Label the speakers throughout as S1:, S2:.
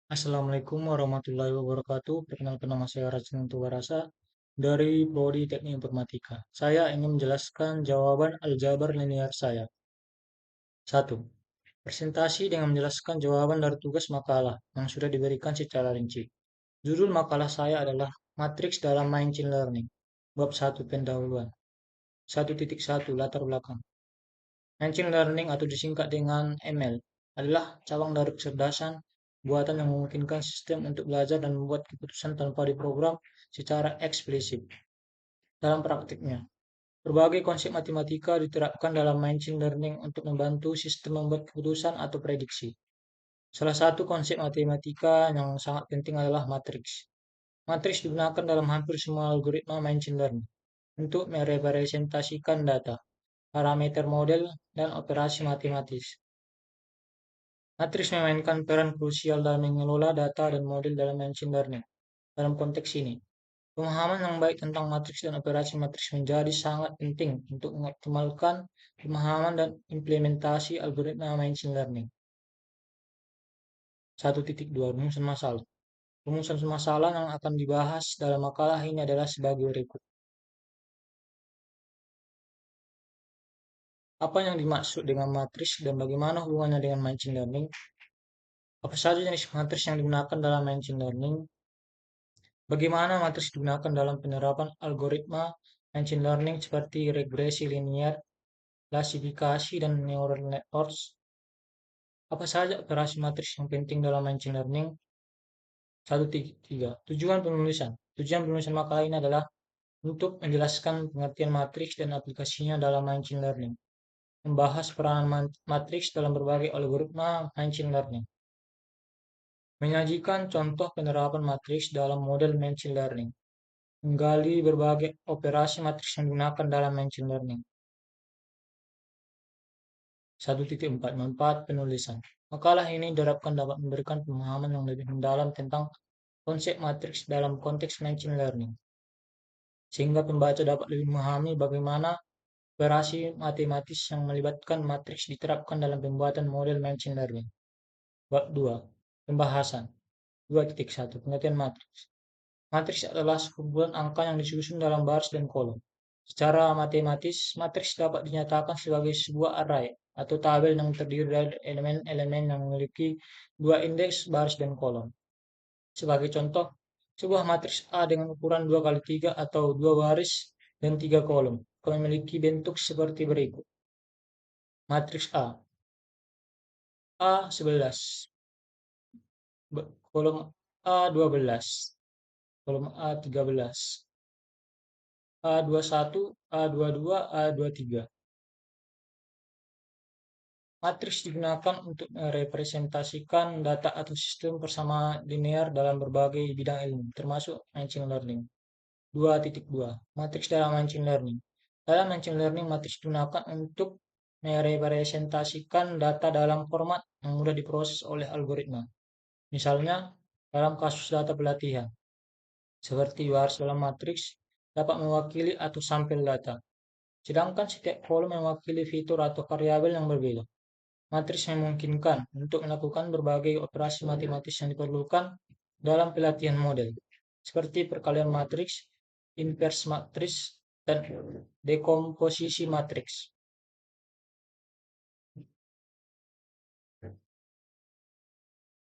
S1: Assalamualaikum warahmatullahi wabarakatuh. Perkenalkan nama saya Rajin Tugarasa dari Prodi Teknik Informatika. Saya ingin menjelaskan jawaban aljabar linear saya. 1. Presentasi dengan menjelaskan jawaban dari tugas makalah yang sudah diberikan secara rinci. Judul makalah saya adalah Matriks dalam Machine Learning. Bab 1 pendahuluan. 1.1 Latar belakang. Machine Learning atau disingkat dengan ML adalah cabang dari kecerdasan buatan yang memungkinkan sistem untuk belajar dan membuat keputusan tanpa diprogram secara eksplisit. Dalam praktiknya, berbagai konsep matematika diterapkan dalam machine learning untuk membantu sistem membuat keputusan atau prediksi. Salah satu konsep matematika yang sangat penting adalah matriks. Matriks digunakan dalam hampir semua algoritma machine learning untuk merepresentasikan data, parameter model, dan operasi matematis. Matriks memainkan peran krusial dalam mengelola data dan model dalam machine learning. Dalam konteks ini, pemahaman yang baik tentang matriks dan operasi matriks menjadi sangat penting untuk mengoptimalkan pemahaman dan implementasi algoritma machine learning. 1.2 Rumusan masalah. Rumusan masalah yang akan dibahas dalam makalah ini adalah sebagai berikut. Apa yang dimaksud dengan matriks dan bagaimana hubungannya dengan machine learning? Apa saja jenis matriks yang digunakan dalam machine learning? Bagaimana matriks digunakan dalam penerapan algoritma machine learning seperti regresi linear, klasifikasi, dan neural networks? Apa saja operasi matriks yang penting dalam machine learning? 1.3 Tujuan penulisan. Tujuan penulisan makalah ini adalah untuk menjelaskan pengertian matriks dan aplikasinya dalam machine learning, membahas peranan matriks dalam berbagai algoritma machine learning, menyajikan contoh penerapan matriks dalam model machine learning, menggali berbagai operasi matriks yang digunakan dalam machine learning. 1.4 Manfaat penulisan. Makalah ini diharapkan dapat memberikan pemahaman yang lebih mendalam tentang konsep matriks dalam konteks machine learning, sehingga pembaca dapat lebih memahami bagaimana operasi matematis yang melibatkan matriks diterapkan dalam pembuatan model machine learning. Bab 2. Pembahasan. 2.1 Pengertian matriks. Matriks adalah sekumpulan angka yang disusun dalam baris dan kolom. Secara matematis, matriks dapat dinyatakan sebagai sebuah array atau tabel yang terdiri dari elemen-elemen yang memiliki dua indeks baris dan kolom. Sebagai contoh, sebuah matriks A dengan ukuran 2 kali 3 atau 2 baris dan 3 kolom akan memiliki bentuk seperti berikut. Matriks A. A11, kolom A12, kolom A13, A21, A22, A23. Matriks digunakan untuk merepresentasikan data atau sistem persamaan linear dalam berbagai bidang ilmu, termasuk machine learning. 2.2 Matriks dalam machine learning. Dalam machine learning, matriks digunakan untuk merepresentasikan data dalam format yang mudah diproses oleh algoritma. Misalnya, dalam kasus data pelatihan, seperti baris dalam matriks dapat mewakili atau sampel data, sedangkan setiap kolom mewakili fitur atau variabel yang berbeda. Matriks memungkinkan untuk melakukan berbagai operasi matematis yang diperlukan dalam pelatihan model, seperti perkalian matriks, inverse matriks, dan dekomposisi matriks.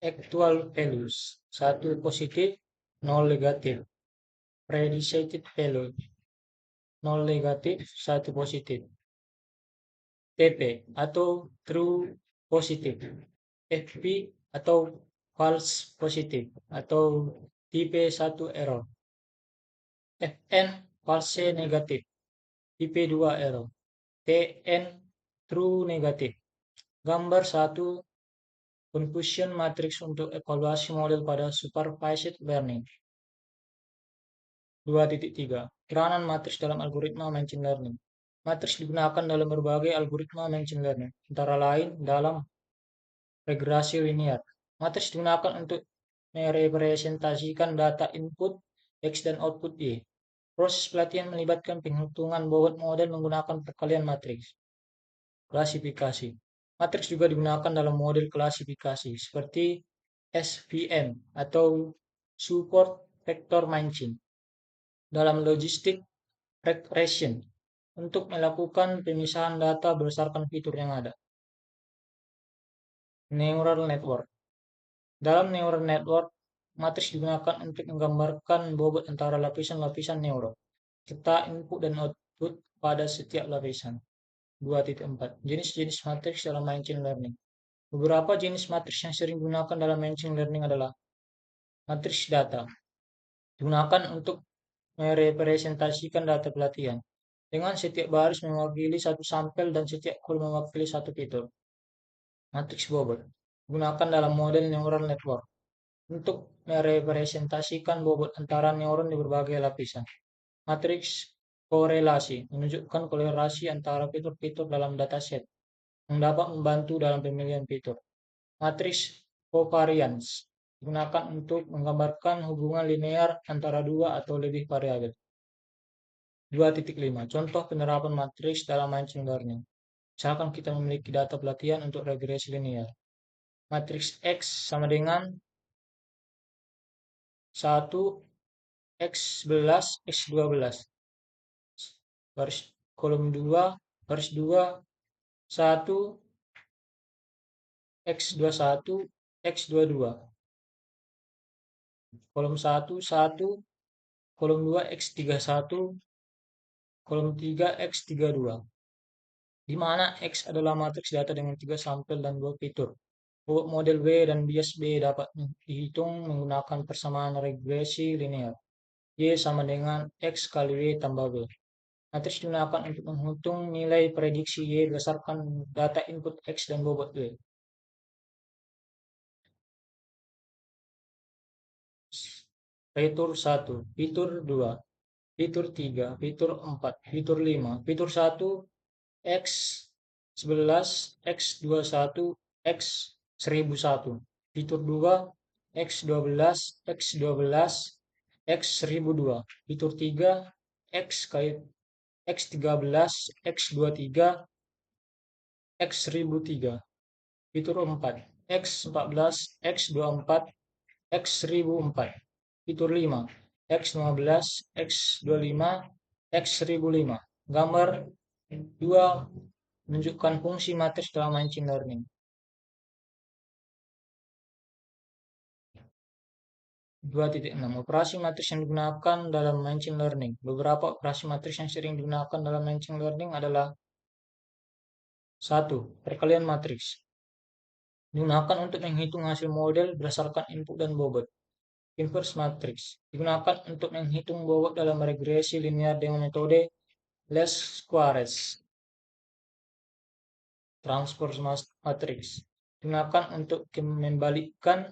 S1: Actual values, 1 positif, 0 negatif. Predicted value, 0 negatif, 1 positif. TP atau true positif, FP atau false positif, atau tipe 1 error. Fn false negatif, tipe 2 error. Tn true negatif. Gambar 1 confusion matrix untuk evaluasi model pada supervised learning. 2.3 Peranan matriks dalam algoritma machine learning. Matriks digunakan dalam berbagai algoritma machine learning, antara lain dalam regresi linear. Matriks digunakan untuk merepresentasikan data input X dan output Y. Proses pelatihan melibatkan penghitungan bobot model menggunakan perkalian matriks. Klasifikasi. Matriks juga digunakan dalam model klasifikasi, seperti SVM atau Support Vector Machine dalam logistik regression untuk melakukan pemisahan data berdasarkan fitur yang ada. Neural network. Dalam neural network, matriks digunakan untuk menggambarkan bobot antara lapisan-lapisan neuron, serta input dan output pada setiap lapisan. 2.4. Jenis-jenis matriks dalam machine learning. Beberapa jenis matriks yang sering digunakan dalam machine learning adalah matriks data. Digunakan untuk merepresentasikan data pelatihan, dengan setiap baris mewakili satu sampel dan setiap kolom mewakili satu fitur. Matriks bobot. Digunakan dalam model neural network untuk merepresentasikan bobot antara neuron di berbagai lapisan. Matriks korelasi menunjukkan korelasi antara fitur-fitur dalam dataset yang dapat membantu dalam pemilihan fitur. Matriks covariance digunakan untuk menggambarkan hubungan linear antara dua atau lebih variabel. 2.5. Contoh penerapan matriks dalam machine learning. Misalkan kita memiliki data pelatihan untuk regresi linear. Matriks X sama dengan 1 X11 X12. Baris kolom 2, baris 2, 1 X21 X22. Kolom 1, 1, kolom 2 X31, kolom 3 X32. Di mana X adalah matriks data dengan 3 sampel dan 2 fitur. Bobot model W dan bias B dapat dihitung menggunakan persamaan regresi linear. Y sama dengan X kali W tambah W. Matriks digunakan untuk menghitung nilai prediksi Y berdasarkan data input X dan bobot W. Fitur 1, fitur 2, fitur 3, fitur 4, fitur 5, fitur 1, X11, X21, X1001. Fitur 2, X12, X12, X1002. Fitur 3, X13, X23, X1003. Fitur 4, X14, X24, X1004. Fitur 5, X15, X25, X1005. Gambar 2 menunjukkan fungsi matriks dalam machine learning. 2.6. Operasi matriks yang digunakan dalam machine learning. Beberapa operasi matriks yang sering digunakan dalam machine learning adalah 1. Perkalian matriks. Digunakan untuk menghitung hasil model berdasarkan input dan bobot. Inverse matrix digunakan untuk menghitung bobot dalam regresi linear dengan metode least squares. Transpose matrix digunakan untuk membalikkan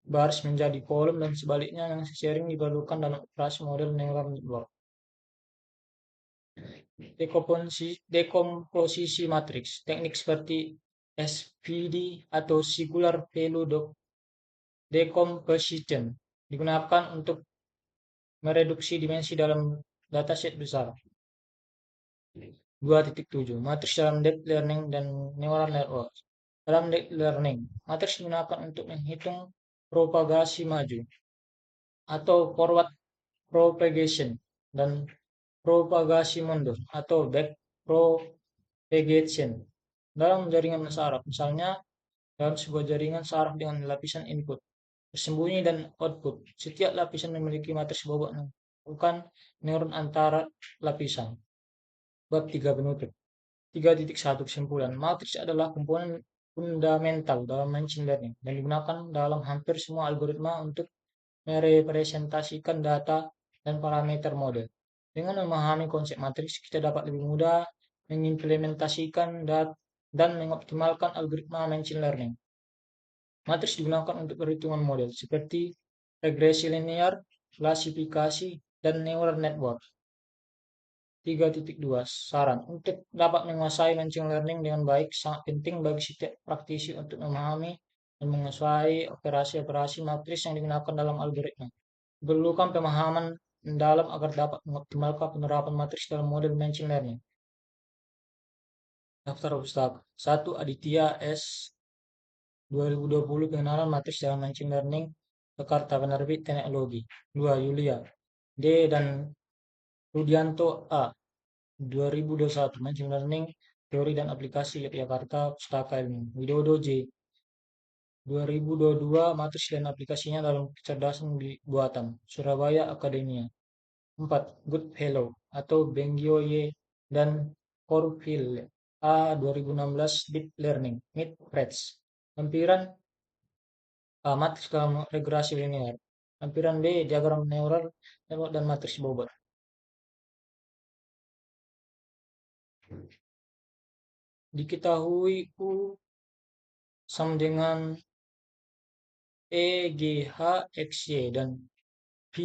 S1: baris menjadi kolom dan sebaliknya yang sering diperlukan dalam operasi model neural network. Dekomposisi matriks, teknik seperti SVD atau singular value decomposition digunakan untuk mereduksi dimensi dalam dataset besar. 2.7. Matriks dalam deep learning dan neural network. Dalam deep learning, matriks digunakan untuk menghitung propagasi maju atau forward propagation dan propagasi mundur atau back propagation dalam jaringan saraf. Misalnya, dalam sebuah jaringan saraf dengan lapisan input tersembunyi dan output. Setiap lapisan memiliki matriks bobot bukan neuron antara lapisan. Bab 3 penutup. 3.1 kesimpulan. Matriks adalah komponen fundamental dalam machine learning dan digunakan dalam hampir semua algoritma untuk merepresentasikan data dan parameter model. Dengan memahami konsep matriks, kita dapat lebih mudah mengimplementasikan dan mengoptimalkan algoritma machine learning. Matriks digunakan untuk perhitungan model seperti regresi linear, klasifikasi, dan neural network. 3.2 Saran. Untuk dapat menguasai machine learning dengan baik, sangat penting bagi setiap praktisi untuk memahami dan menguasai operasi-operasi matriks yang digunakan dalam algoritma. Diperlukan pemahaman mendalam agar dapat mengoptimalkan penerapan matriks dalam model machine learning. Daftar pustaka. 1. Aditya S. 2020 Pengenalan Matris dalam Machine Learning, Jakarta, Penerbit Teknologi. 2. Yulia D. dan Rudianto A. 2021 Machine Learning, Teori dan Aplikasi, Yogyakarta, Pustaka Ilmu. Widodo J. 2022 Matris dan aplikasinya dalam kecerdasan buatan, Surabaya Akademia. 4. Goodfellow atau Bengio Y. dan Corfield A. 2016 Deep Learning, Meet Frets. Lampiran A. Matris dalam regresi linear. Lampiran B. Diagram neural network dan matris bobot. Diketahui U sama dengan EGH XY dan V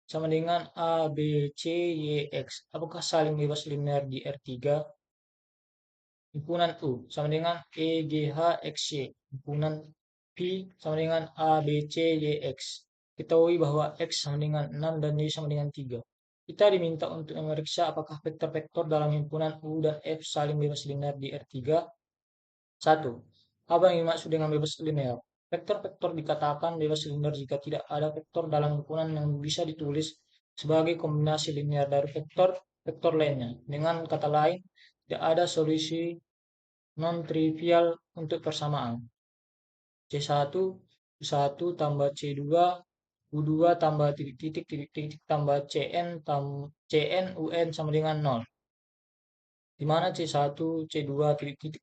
S1: sama dengan ABCYX. Apakah saling bebas linear di R3? Himpunan U sama dengan EGH XY. Himpunan V sama dengan ABCYX. Ketahui bahwa X sama dengan 6 dan Y sama dengan 3. Kita diminta untuk memeriksa apakah vektor-vektor dalam himpunan U dan F saling bebas linear di R3. 1. Apa yang dimaksud dengan bebas linear? Vektor-vektor dikatakan bebas linear jika tidak ada vektor dalam himpunan yang bisa ditulis sebagai kombinasi linear dari vektor-vektor lainnya. Dengan kata lain, tidak ada solusi non-trivial untuk persamaan. C1, U1 tambah C2, U2 tambah titik-titik tambah CN UN sama dengan 0. Di mana C1, C2,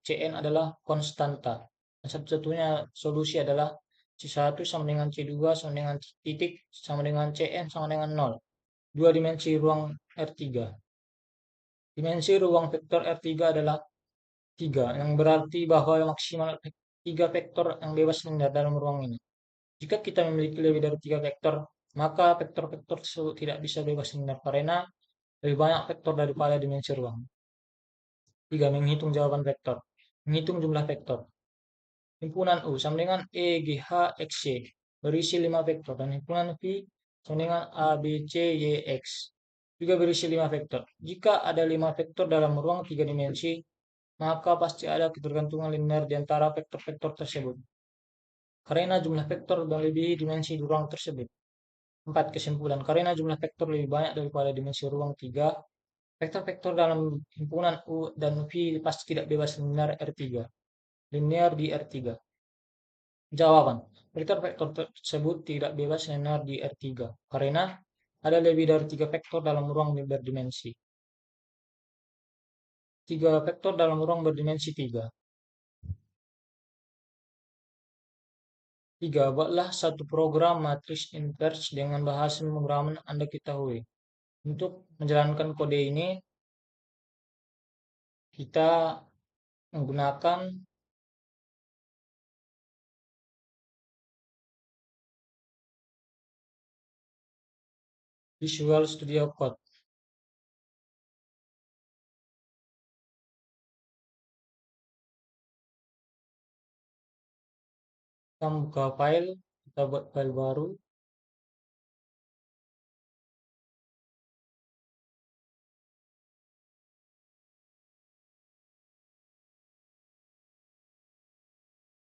S1: Cn adalah konstanta. Dan satu-satunya solusi adalah C1 sama dengan C2 sama dengan titik sama dengan Cn sama dengan 0. Dua dimensi ruang R3. Dimensi ruang vektor R3 adalah 3, yang berarti bahwa maksimal 3 vektor yang bebas linear dalam ruang ini. Jika kita memiliki lebih dari 3 vektor, maka vektor-vektor tersebut tidak bisa bebas linear karena lebih banyak vektor daripada dimensi ruang. 3. Menghitung jawaban vektor. Menghitung jumlah vektor. Himpunan U sama dengan E, G, H, X, Y berisi 5 vektor dan himpunan V sama dengan A, B, C, Y, X juga berisi 5 vektor. Jika ada 5 vektor dalam ruang 3 dimensi, maka pasti ada ketergantungan linear di antara vektor-vektor tersebut. Karena jumlah vektor melebihi dimensi di ruang tersebut. 4. Kesimpulan. Karena jumlah vektor lebih banyak daripada dimensi ruang 3, vektor-vektor dalam himpunan U dan V pasti tidak bebas linear R3. Linear di R3. Jawaban. Vektor-vektor tersebut tidak bebas linear di R3 karena ada lebih dari 3 vektor dalam ruang berdimensi. 3 vektor dalam ruang berdimensi 3. 3. Buatlah satu program matris inverse dengan bahasa pemrograman Anda ketahui. Untuk menjalankan kode ini, kita menggunakan Visual Studio Code. Kita buka file, kita buat file baru.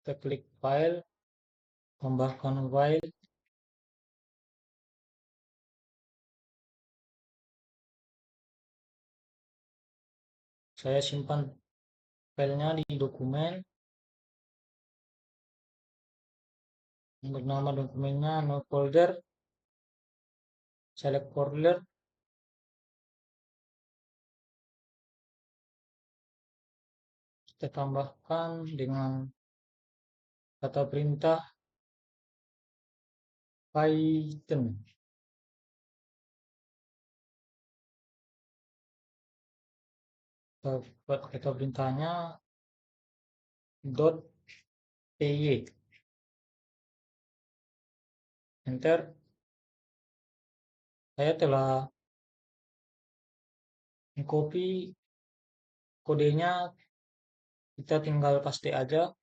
S1: Kita klik file, tambahkan file. Saya simpan filenya di dokumen. Untuk nama dokumennya no folder. Select folder. Kita tambahkan dengan kata perintah Python. Kita buat kata perintahnya .py. Enter. Saya telah mengcopy kodenya, kita tinggal paste aja.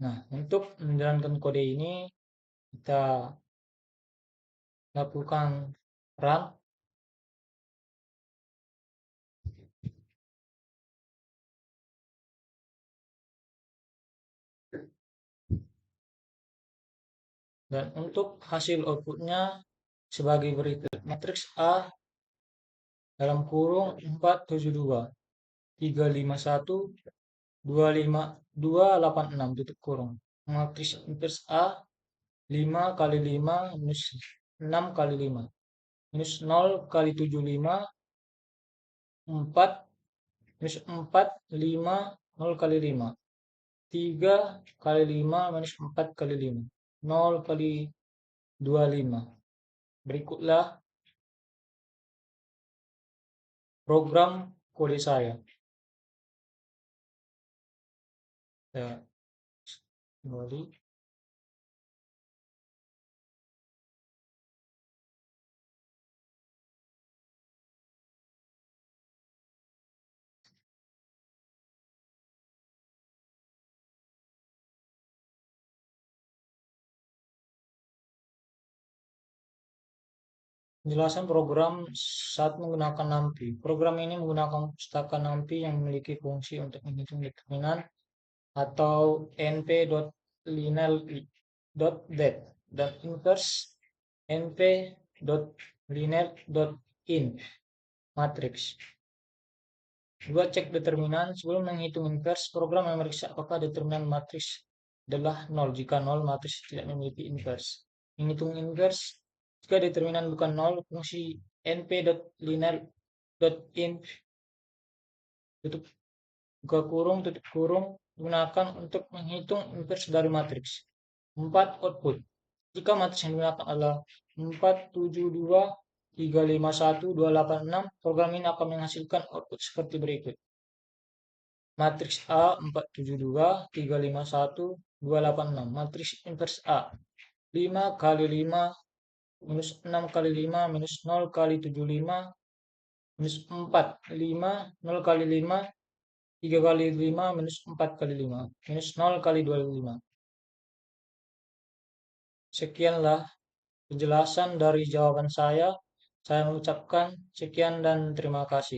S1: Nah, untuk menjalankan kode ini, kita lakukan run. Dan untuk hasil outputnya sebagai berikut. Matriks A dalam kurung 472, 351, 286 tutup kurung. Matriks inverse A 5 kali 5 minus 6 kali 5 minus 0 kali 75 4 minus 4 5 0 kali 5 3 kali 5 minus 4 kali 5 0 kali 25. Berikutlah program kode saya. Ya, kembali. Penjelasan program saat menggunakan NumPy. Program ini menggunakan pustaka NumPy yang memiliki fungsi untuk menghitung determinan atau np.linear.depth dan inverse np.linear.in matriks. Buat cek determinan, sebelum menghitung inverse, program memeriksa apakah determinan matriks adalah 0. Jika 0, matriks tidak memiliki inverse. Menghitung inverse, jika determinan bukan 0, fungsi np.linear.in tutup buka kurung tutup kurung digunakan untuk menghitung inverse dari matriks. 4. Output. Jika matriks yang digunakan adalah 472, 351, 286, program ini akan menghasilkan output seperti berikut. Matriks A 472, 351, 286. Matriks inverse A 5 kali 5 minus 6 kali 5 minus 0 kali 75 minus 4 5 0 kali 5 3 kali 5 minus 4 kali 5 minus 0 kali 25. Sekianlah penjelasan dari jawaban saya. Saya mengucapkan sekian dan terima kasih.